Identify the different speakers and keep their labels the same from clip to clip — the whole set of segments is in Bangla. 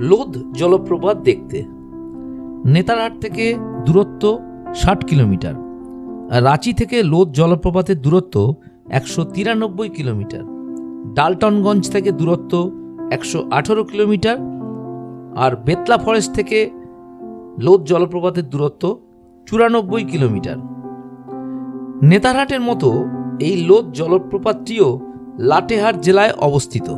Speaker 1: লোধ জলপ্রপাত দেখতে। নেতারহাট থেকে দূরত্ব 60 কিলোমিটার, আর রাঁচি থেকে লোধ জলপ্রপাতের দূরত্ব 193 কিলোমিটার। ডালটনগঞ্জ থেকে দূরত্ব 118 কিলোমিটার, আর বেতলা ফরেস্ট থেকে লোধ জলপ্রপাতের দূরত্ব 94 কিলোমিটার। নেতারহাটের মতো এই লোধ জলপ্রপাতটিও লাটেহার জেলায় অবস্থিত।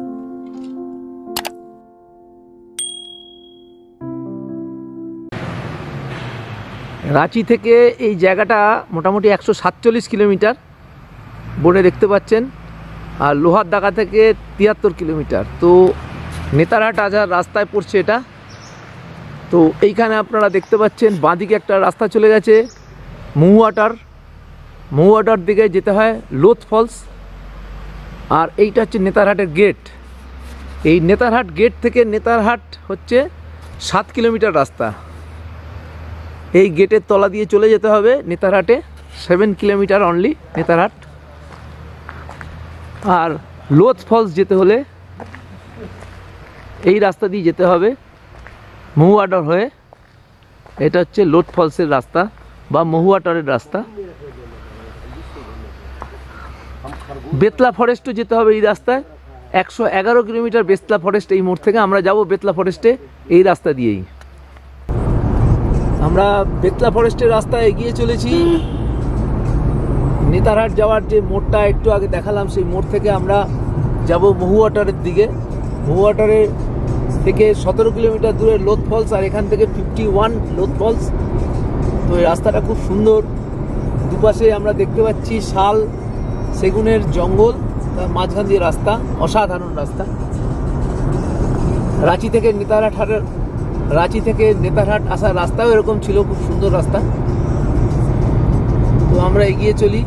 Speaker 1: রাঁচি থেকে এই জায়গাটা মোটামুটি 147 কিলোমিটার বনে দেখতে পাচ্ছেন, আর লোহারডাঙ্গা থেকে 73 কিলোমিটার। তো নেতারহাট আসার রাস্তায় পড়ছে এটা। তো এইখানে আপনারা দেখতে পাচ্ছেন বাঁদিকে একটা রাস্তা চলে গেছে মহুয়াটার দিকে যেতে হয় লোধ ফলস, আর এইটা হচ্ছে নেতারহাটের গেট। এই নেতারহাট গেট থেকে নেতারহাট হচ্ছে 7 কিলোমিটার রাস্তা। এই গেটের তলা দিয়ে চলে যেতে হবে নেতারহাটে, 7 কিলোমিটার অনলি নেতারহাট। আর লোধ ফলস যেতে হলে এই রাস্তা দিয়ে যেতে হবে মহুয়াটার হয়ে। এটা হচ্ছে লোধ ফলসের রাস্তা বা মহুয়াটারের রাস্তা। বেতলা ফরেস্টও যেতে হবে এই রাস্তায়, 111 কিলোমিটার বেতলা ফরেস্ট। এই মোড় থেকে আমরা যাব বেতলা ফরেস্টে এই রাস্তা দিয়েই। আমরা বেতলা ফরেস্টের রাস্তায় এগিয়ে চলেছি। নেতারহাট যাওয়ার যে মোড়টা একটু আগে দেখালাম, সেই মোড় থেকে আমরা যাব মহুয়াটারের দিকে। মহুয়াটারের থেকে 17 কিলোমিটার দূরে লোধ ফলস, আর এখান থেকে 51 লোধ ফলস। তো এই রাস্তাটা খুব সুন্দর। দুপাশে আমরা দেখতে পাচ্ছি শাল সেগুনের জঙ্গল, তার মাঝখান দিয়ে রাস্তা, অসাধারণ রাস্তা। রাঁচি থেকে নেতারহাট আসার রাস্তাও এরকম ছিল, খুব সুন্দর রাস্তা। তো আমরা এগিয়ে চলি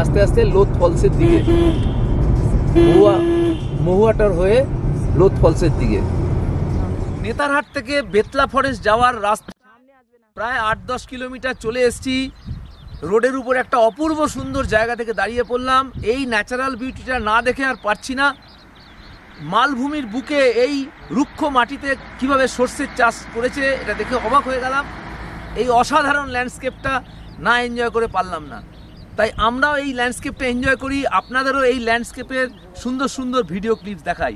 Speaker 1: আস্তে আস্তে লোধ ফলসের দিকে, মহুয়াটার হয়ে লোধ ফলসের দিকে। নেতারহাট থেকে বেতলা ফরেস্ট যাওয়ার রাস্তা প্রায় 8-10 কিলোমিটার চলে এসেছি। রোডের উপর একটা অপূর্ব সুন্দর জায়গা থেকে দাঁড়িয়ে পড়লাম। এই ন্যাচারাল বিউটিটা না দেখে আর পারছি না। মালভূমির বুকে এই রুক্ষ মাটিতে কিভাবে সর্ষের চাষ করেছে এটা দেখে অবাক হয়ে গেলাম। এই অসাধারণ ল্যান্ডস্কেপটা না এনজয় করে পারলাম না। তাই আমরাও এই ল্যান্ডস্কেপটা এনজয় করি, আপনাদেরও এই ল্যান্ডস্কেপের সুন্দর সুন্দর ভিডিও ক্লিপস দেখাই।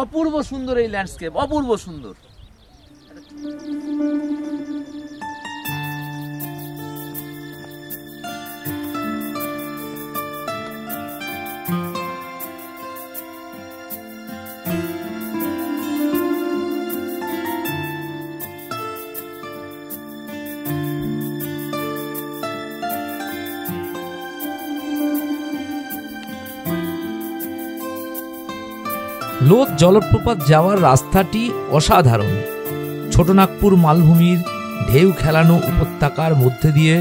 Speaker 1: অপূর্ব সুন্দর এই ল্যান্ডস্কেপ, অপূর্ব সুন্দর। লোধ জলপ্রপাত যাওয়ার রাস্তাটি অসাধারণ। ছোটনাগপুর মালভূমির ঢেউ খেলানো উপত্যকার মধ্যে দিয়ে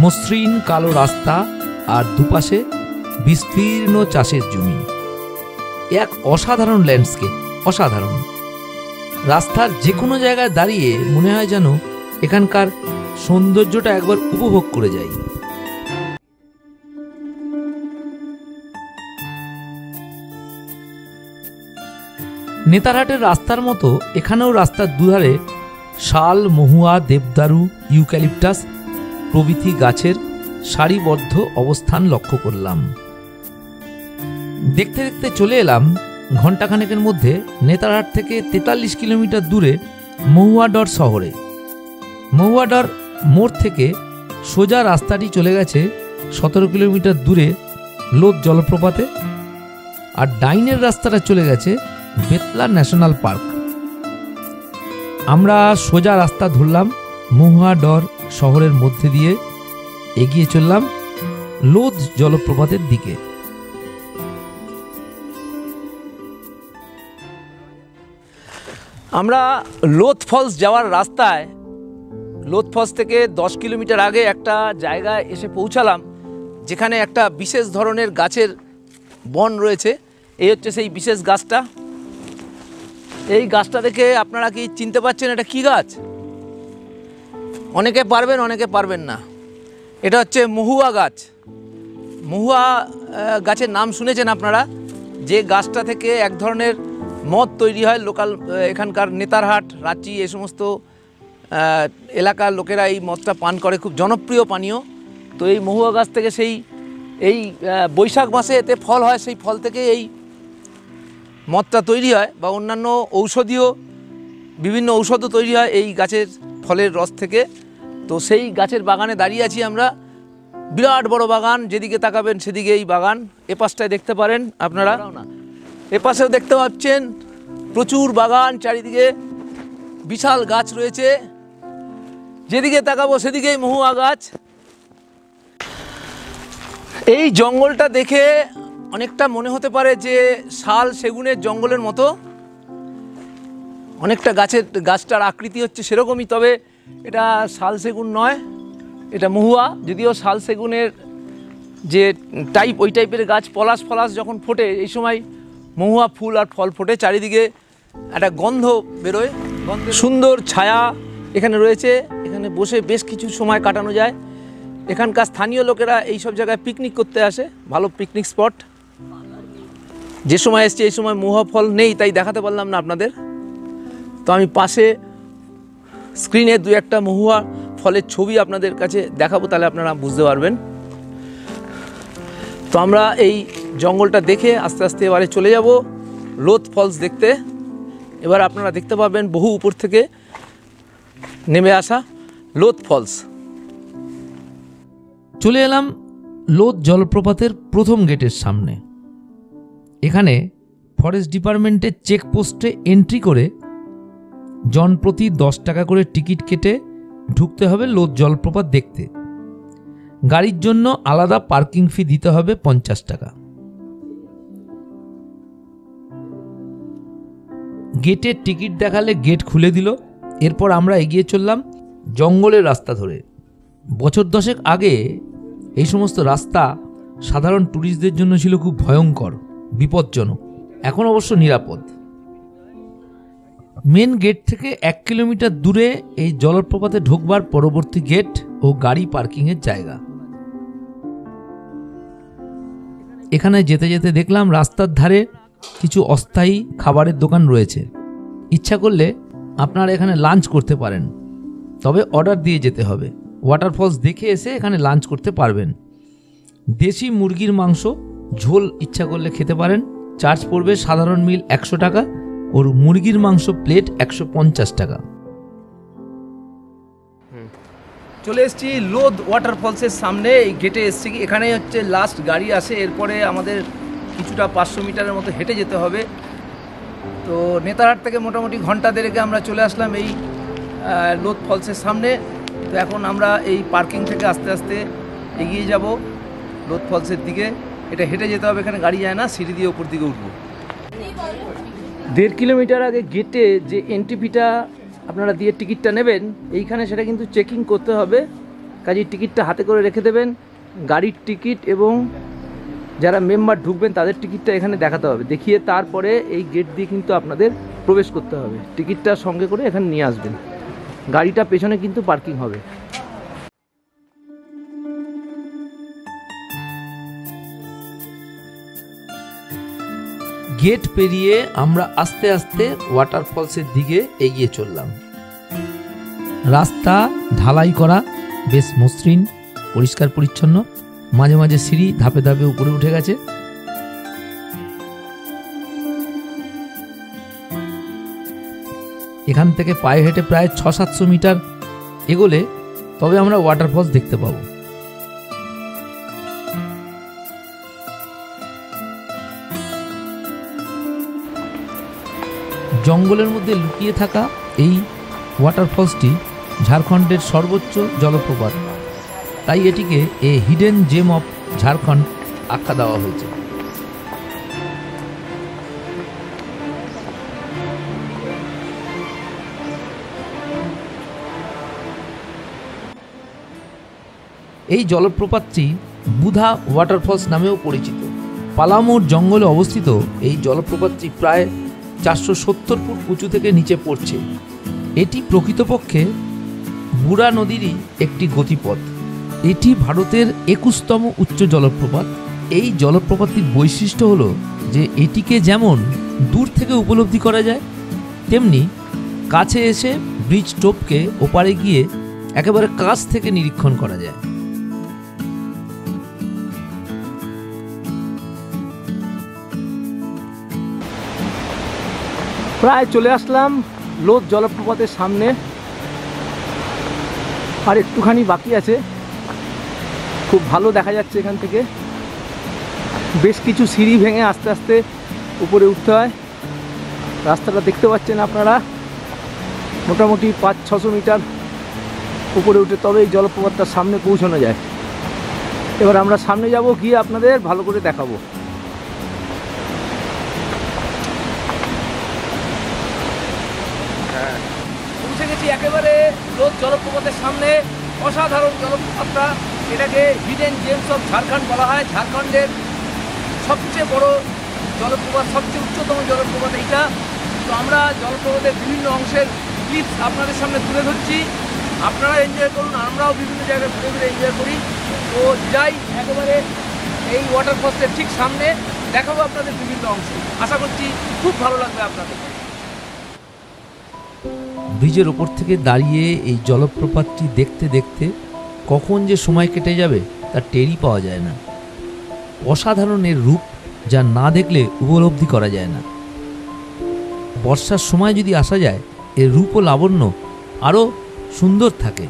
Speaker 1: মসৃণ কালো রাস্তা, আর দুপাশে বিস্তীর্ণ চাষের জমি। এক অসাধারণ ল্যান্ডস্কেপ, অসাধারণ। রাস্তার যে কোনো জায়গায় দাঁড়িয়ে মনে হয় যেন এখানকার সৌন্দর্যটা একবার উপভোগ করে যাই। নেতারহাটের রাস্তার মতো এখানেও রাস্তার দুধারে শাল, মহুয়া, দেবদারু, ইউক্যালিপটাস প্রভৃতি গাছের সারিবদ্ধ অবস্থান লক্ষ্য করলাম। দেখতে দেখতে চলে এলাম ঘণ্টাখানেকের মধ্যে নেতারহাট থেকে 43 কিলোমিটার দূরে মহুয়াডর শহরে। মহুয়াডর মোড় থেকে সোজা রাস্তাটি চলে গেছে 17 কিলোমিটার দূরে লোধ জলপ্রপাতে, আর ডাইনের রাস্তাটা চলে গেছে বেতলা ন্যাশনাল পার্ক। আমরা সোজা রাস্তা ধরলাম মহুয়াডর শহরের মধ্যে দিয়ে এগিয়ে চললাম লোধ জলপ্রপাতের দিকে। আমরা লোধ ফলস যাওয়ার রাস্তায় লোধ ফলস থেকে 10 কিলোমিটার আগে একটা জায়গায় এসে পৌঁছালাম, যেখানে একটা বিশেষ ধরনের গাছের বন রয়েছে। এই হচ্ছে সেই বিশেষ গাছটা। এই গাছটা দেখে আপনারা কি চিনতে পারছেন এটা কি গাছ? অনেকে পারবেন, অনেকে পারবেন না। এটা হচ্ছে মহুয়া গাছ। মহুয়া গাছের নাম শুনেছেন আপনারা, যে গাছটা থেকে এক ধরনের মদ তৈরি হয় লোকাল, এখানকার নেতারহাট, রাঁচি এই সমস্ত এলাকার লোকেরা এই মদটা পান করে, খুব জনপ্রিয় পানীয়। তো এই মহুয়া গাছ থেকে এই বৈশাখ মাসে এতে ফল হয়, সেই ফল থেকে এই মদটা তৈরি হয়, বা অন্যান্য বিভিন্ন ঔষধও তৈরি হয় এই গাছের ফলের রস থেকে। তো সেই গাছের বাগানে দাঁড়িয়ে আছি আমরা, বিরাট বড় বাগান, যেদিকে তাকাবেন সেদিকে এই বাগান। এ পাশটায় দেখতে পারেন আপনারা, এ পাশেও দেখতে পাচ্ছেন প্রচুর বাগান, চারিদিকে বিশাল গাছ রয়েছে, যেদিকে তাকাবো সেদিকেই মহুয়া গাছ। এই জঙ্গলটা দেখে অনেকটা মনে হতে পারে যে শাল সেগুনের জঙ্গলের মতো, অনেকটা গাছটার আকৃতি হচ্ছে সেরকমই, তবে এটা শাল সেগুন নয়, এটা মহুয়া। যদিও শাল সেগুনের যে টাইপ, ওই টাইপের গাছ, পলাশ যখন ফোটে এই সময় মহুয়া ফুল আর ফল ফোটে, চারিদিকে একটা গন্ধ বেরোয়, সুন্দর ছায়া এখানে রয়েছে, এখানে বসে বেশ কিছু সময় কাটানো যায়। এখানকার স্থানীয় লোকেরা এই সব জায়গায় পিকনিক করতে আসে, ভালো পিকনিক স্পট। যে সময় এসছে এই সময় মহুয়া ফল নেই, তাই দেখাতে পারলাম না আপনাদের। তো আমি পাশে স্ক্রিনে দু একটা মহুয়া ফলের ছবি আপনাদের কাছে দেখাবো, তাহলে আপনারা বুঝতে পারবেন। তো আমরা এই জঙ্গলটা দেখে আস্তে আস্তে এবারে চলে যাব লোধ ফলস দেখতে। এবার আপনারা দেখতে পাবেন বহু উপর থেকে নেমে আসা লোধ ফলস।
Speaker 2: চলে এলাম লোধ জলপ্রপাতের প্রথম গেটের সামনে। এখানে ফরেস্ট ডিপার্টমেন্টের চেকপোস্টে এন্ট্রি করে জনপ্রতি 10 টাকা করে টিকিট কেটে ঢুকতে হবে লোধ জলপ্রপাত দেখতে। গাড়ির জন্য আলাদা পার্কিং ফি দিতে হবে 50 টাকা। গেটের টিকিট দেখালে গেট খুলে দিল। এরপর আমরা এগিয়ে চললাম জঙ্গলের রাস্তা ধরে। বছর 10 আগে এই সমস্ত রাস্তা সাধারণ ট্যুরিস্টদের জন্য ছিল খুব ভয়ঙ্কর, বিপজ্জনক। এখন অবশ্য নিরাপদ। মেন গেট থেকে 1 কিলোমিটার দূরে এই জলপ্রপাতে ঢোকবার পরবর্তী গেট ও গাড়ি পার্কিংয়ের জায়গা। এখানে যেতে যেতে দেখলাম রাস্তার ধারে কিছু অস্থায়ী খাবারের দোকান রয়েছে। ইচ্ছা করলে আপনারা এখানে লাঞ্চ করতে পারেন, তবে অর্ডার দিয়ে যেতে হবে। ওয়াটারফলস দেখে এসে এখানে লাঞ্চ করতে পারবেন। দেশি মুরগির মাংস ঝোল ইচ্ছা করলে খেতে পারেন। চার্জ পড়বে সাধারণ মিল 100 টাকা, ওর মুরগির মাংস প্লেট 150 টাকা।
Speaker 1: চলে এসেছি লোধ ওয়াটারফলসের সামনে। এই গেটে এসেছি, এখানে হচ্ছে লাস্ট গাড়ি আসে, এরপরে আমাদের কিছুটা 500 মিটারের মতো হেঁটে যেতে হবে। তো নেতারহাট থেকে মোটামুটি ঘন্টা দেড়েকে আমরা চলে আসলাম এই লোধ ফলসের সামনে। তো এখন আমরা এই পার্কিং থেকে আস্তে আস্তে এগিয়ে যাব লোধ ফলসের দিকে। এটা হেঁটে যেতে হবে, এখানে গাড়ি যায় না, সিঁড়ি দিয়ে উপর দিকে উঠবো। 1.5 কিলোমিটার আগে গেটে যে এন্ট্রি ফিটা আপনারা দিয়ে টিকিটটা নেবেন, এইখানে সেটা কিন্তু চেকিং করতে হবে। কাজেই টিকিটটা হাতে করে রেখে দেবেন। গাড়ির টিকিট এবং যারা মেম্বার ঢুকবেন তাদের টিকিটটা এখানে দেখাতে হবে, দেখিয়ে তারপরে এই গেট দিয়ে কিন্তু আপনাদের প্রবেশ করতে হবে। টিকিটটা সঙ্গে করে এখানে নিয়ে আসবেন। গাড়িটা পেছনে কিন্তু পার্কিং হবে।
Speaker 2: গেট পেরিয়ে আমরা আস্তে আস্তে ওয়াটারফলসের দিকে এগিয়ে চললাম। রাস্তা ঢালাই করা, বেশ মসৃণ, পরিষ্কার পরিচ্ছন্ন। মাঝে মাঝে সিঁড়ি ধাপে ধাপে উপরে উঠে গেছে। এখান থেকে পায়ে হেঁটে প্রায় 600-700 মিটার এগোলে তবে আমরা ওয়াটারফলস দেখতে পাবো। জঙ্গলের মধ্যে লুকিয়ে থাকা এই ওয়াটারফলসটি ঝাড়খণ্ডের সর্বোচ্চ জলপ্রপাত, তাই এটিকে a hidden gem of Jharkhand আখ্যা দেওয়া হয়েছে। এই জলপ্রপাতটি বুধা ওয়াটারফলস নামেও পরিচিত। পালামুর জঙ্গলে অবস্থিত এই জলপ্রপাতটি প্রায় 470 ফুট উঁচু থেকে নিচে পড়ছে। এটি প্রকৃতপক্ষে বুড়া নদীরই একটি গতিপথ। এটি ভারতের 21তম উচ্চ জলপ্রপাত। এই জলপ্রপাতটির বৈশিষ্ট্য হলো যে এটিকে যেমন দূর থেকে উপলব্ধি করা যায়, তেমনি কাছে এসে ব্রিজ টপকে ওপারে গিয়ে একেবারে কাছ থেকে নিরীক্ষণ করা যায়।
Speaker 1: প্রায় চলে আসলাম লোধ জলপ্রপাতের সামনে, আর একটুখানি বাকি আছে। খুব ভালো দেখা যাচ্ছে এখান থেকে, বেশ কিছু সিঁড়ি ভেঙে আস্তে আস্তে উপরে উঠতে হয়। রাস্তাটা দেখতে পাচ্ছেন আপনারা, মোটামুটি 500-600 মিটার উপরে উঠে তবে এই জলপ্রপাতটার সামনে পৌঁছানো যায়। এবার আমরা সামনে যাব, গিয়ে আপনাদের ভালো করে দেখাবো। পৌঁছে গেছি একেবারে লোধ জলপ্রপাতের সামনে। অসাধারণ জলপ্রপাতটা, এটাকে হিডেন জেমস অফ ঝাড়খণ্ড বলা হয়। ঝাড়খণ্ডের সবচেয়ে বড় জলপ্রপাত, সবচেয়ে উচ্চতম জলপ্রপাত এইটা। তো আমরা জলপ্রপাতের বিভিন্ন অংশের ক্লিপস আপনাদের সামনে তুলে ধরছি, আপনারা এনজয় করুন, আমরাও বিভিন্ন জায়গায় ঘুরে ঘুরে এনজয় করি। তো যাই একেবারে এই ওয়াটারফলসের ঠিক সামনে, দেখাবো আপনাদের বিভিন্ন অংশ। আশা করছি খুব ভালো লাগবে আপনাদের।
Speaker 2: ব্রিজের ওপর থেকে দাঁড়িয়ে এই জলপ্রপাতটি দেখতে দেখতে কখন যে সময় কেটে যাবে তার টেরই পাওয়া যায় না। অসাধারণ এর রূপ, যা না দেখলে উপলব্ধি করা যায় না। বর্ষার সময় যদি আসা যায়, এর রূপ ও লাবণ্য আরও সুন্দর থাকে।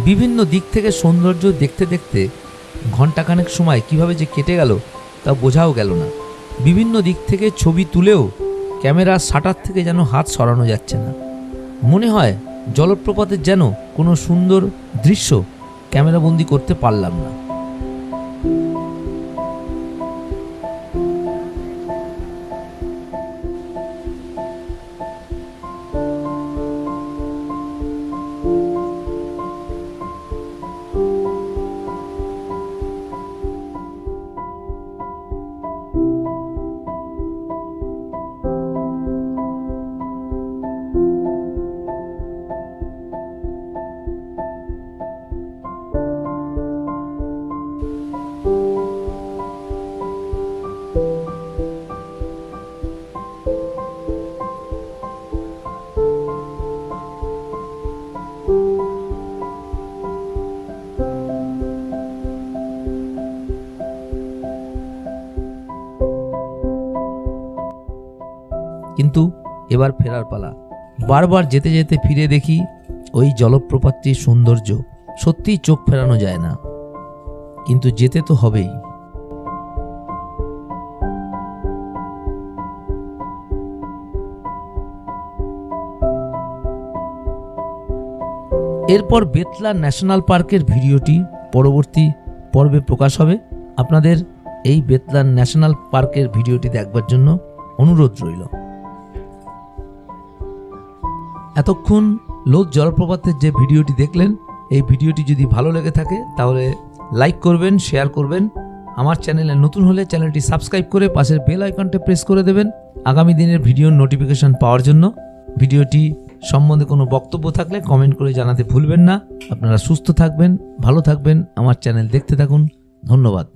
Speaker 2: বিভিন্ন দিক থেকে সৌন্দর্য দেখতে দেখতে ঘণ্টাখানেক সময় কিভাবে যে কেটে গেল তা বোঝাও গেল না। বিভিন্ন দিক থেকে ছবি তুলেও ক্যামেরার শাটার থেকে যেন হাত সরানো যাচ্ছে না। মনে হয় জলপ্রপাতের যেন কোনো সুন্দর দৃশ্য ক্যামেরাবন্দি করতে পারলাম না। কিন্তু এবার ফেরার পালা। বারবার যেতে যেতে ফিরে দেখি ওই জলপ্রপাতটির সৌন্দর্য সত্যিই চোখ ফেরানো যায় না, কিন্তু যেতে তো হবেই। এরপর বেতলা ন্যাশনাল পার্কের ভিডিওটি পরবর্তী পর্বে প্রকাশ হবে। আপনাদের এই বেতলা ন্যাশনাল পার্কের ভিডিওটি দেখবার জন্য অনুরোধ রইল। এতক্ষণ লোধ জলপ্রপাতের যে ভিডিওটি দেখলেন, এই ভিডিওটি যদি ভালো লেগে থাকে তাহলে লাইক করবেন, শেয়ার করবেন। আমার চ্যানেলে নতুন হলে চ্যানেলটি সাবস্ক্রাইব করে পাশের বেল আইকনটি প্রেস করে দেবেন আগামী দিনের ভিডিওর নোটিফিকেশন পাওয়ার জন্য। ভিডিওটি সম্বন্ধে কোনো বক্তব্য থাকলে কমেন্ট করে জানাতে ভুলবেন না। আপনারা সুস্থ থাকবেন, ভালো থাকবেন, আমার চ্যানেল দেখতে থাকুন। ধন্যবাদ।